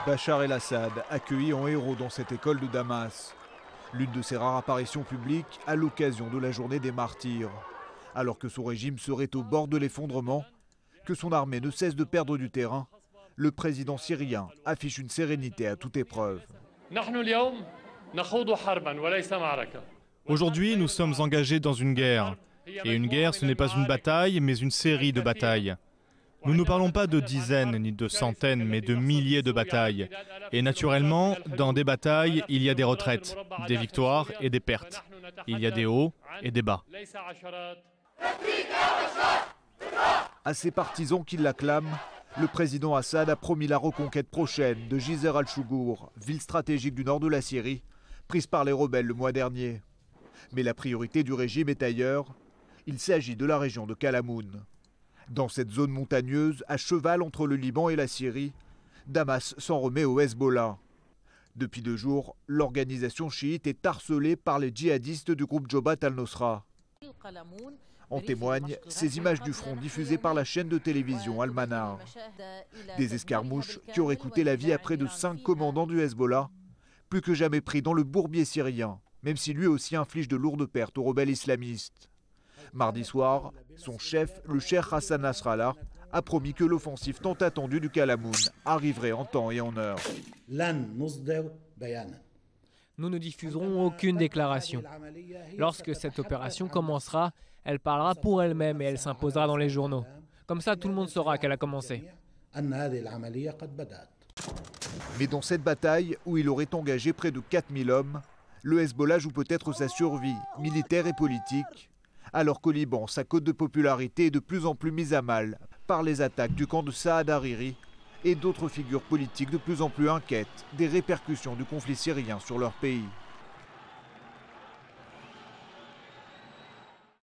Bachar el-Assad, accueilli en héros dans cette école de Damas. L'une de ses rares apparitions publiques à l'occasion de la journée des martyrs. Alors que son régime serait au bord de l'effondrement, que son armée ne cesse de perdre du terrain, le président syrien affiche une sérénité à toute épreuve. Aujourd'hui, nous sommes engagés dans une guerre. Et une guerre, ce n'est pas une bataille, mais une série de batailles. Nous ne parlons pas de dizaines ni de centaines, mais de milliers de batailles. Et naturellement, dans des batailles, il y a des retraites, des victoires et des pertes. Il y a des hauts et des bas. À ses partisans qui l'acclament, le président Assad a promis la reconquête prochaine de Jizr al-Shughur, ville stratégique du nord de la Syrie, prise par les rebelles le mois dernier. Mais la priorité du régime est ailleurs. Il s'agit de la région de Kalamoun. Dans cette zone montagneuse, à cheval entre le Liban et la Syrie, Damas s'en remet au Hezbollah. Depuis 2 jours, l'organisation chiite est harcelée par les djihadistes du groupe Jobat al-Nosra. En témoignent ces images du front diffusées par la chaîne de télévision Al-Manar. Des escarmouches qui auraient coûté la vie à près de 5 commandants du Hezbollah, plus que jamais pris dans le bourbier syrien, même si lui aussi inflige de lourdes pertes aux rebelles islamistes. Mardi soir, son chef, le cheikh Hassan Nasrallah, a promis que l'offensive tant attendue du Kalamoun arriverait en temps et en heure. Nous ne diffuserons aucune déclaration. Lorsque cette opération commencera, elle parlera pour elle-même et elle s'imposera dans les journaux. Comme ça, tout le monde saura qu'elle a commencé. Mais dans cette bataille, où il aurait engagé près de 4000 hommes, le Hezbollah joue peut-être sa survie militaire et politique, alors qu'au Liban, sa cote de popularité est de plus en plus mise à mal par les attaques du camp de Saad Hariri et d'autres figures politiques de plus en plus inquiètes des répercussions du conflit syrien sur leur pays.